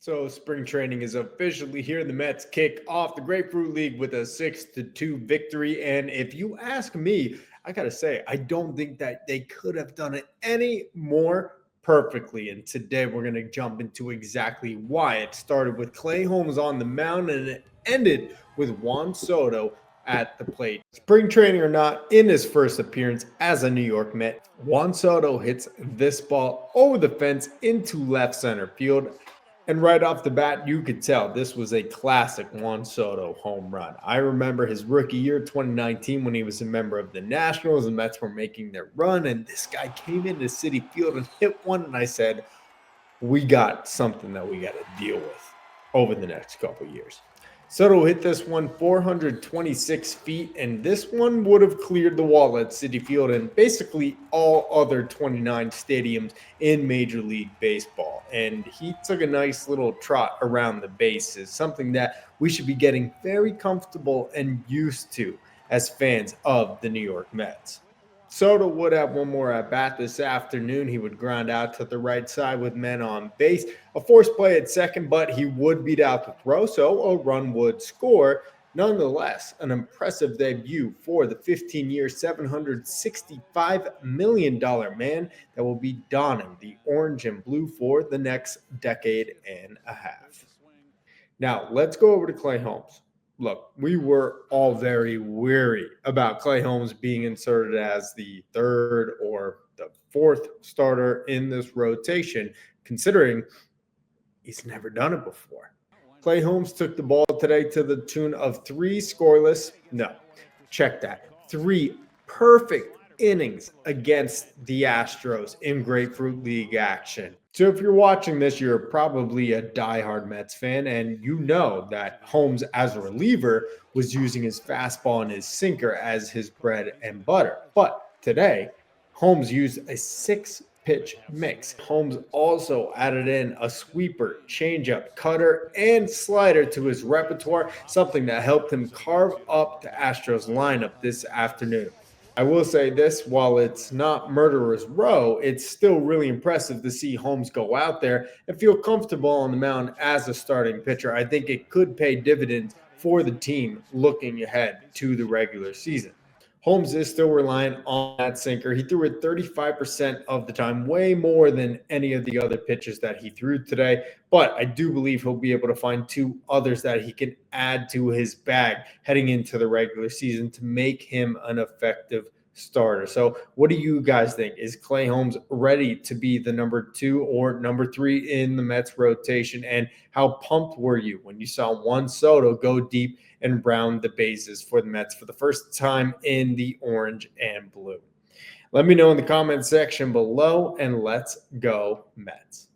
So spring training is officially here. The Mets kick off the Grapefruit League with a 6-2 victory. And if you ask me, I got to say, I don't think that they could have done it any more perfectly. And today we're going to jump into exactly why. It started with Clay Holmes on the mound and it ended with Juan Soto at the plate. Spring training or not, in his first appearance as a New York Met, Juan Soto hits this ball over the fence into left center field. And right off the bat, you could tell this was a classic Juan Soto home run. I remember his rookie year, 2019, when he was a member of the Nationals. The Mets were making their run, and this guy came into Citi Field and hit one. And I said, we got something that we got to deal with over the next couple years. Soto hit this one 426 feet, and this one would have cleared the wall at Citi Field and basically all other 29 stadiums in Major League Baseball. And he took a nice little trot around the bases, something that we should be getting very comfortable and used to as fans of the New York Mets. Soto would have one more at bat this afternoon. He would ground out to the right side with men on base. A forced play at second, but he would beat out the throw, so a run would score. Nonetheless, an impressive debut for the 15-year, $765 million man that will be donning the orange and blue for the next decade and a half. Now, let's go over to Clay Holmes. Look, we were all very weary about Clay Holmes being inserted as the third or the fourth starter in this rotation, considering he's never done it before. Clay Holmes took the ball today to the tune of 3 scoreless. No, check that. 3 perfect innings against the Astros in Grapefruit League action. So if you're watching this, you're probably a diehard Mets fan, and you know that Holmes, as a reliever, was using his fastball and his sinker as his bread and butter. But today, Holmes used a 6-pitch mix. Holmes also added in a sweeper, changeup, cutter, and slider to his repertoire, something that helped him carve up the Astros lineup this afternoon. I will say this, while it's not murderer's row, it's still really impressive to see Holmes go out there and feel comfortable on the mound as a starting pitcher. I think it could pay dividends for the team looking ahead to the regular season. Holmes is still relying on that sinker. He threw it 35% of the time, way more than any of the other pitches that he threw today. But I do believe he'll be able to find 2 others that he can add to his bag heading into the regular season to make him an effective starter. So what do you guys think? Is Clay Holmes ready to be the number 2 or number 3 in the Mets rotation? And how pumped were you when you saw Juan Soto go deep and round the bases for the Mets for the first time in the orange and blue? Let me know in the comment section below, and let's go Mets.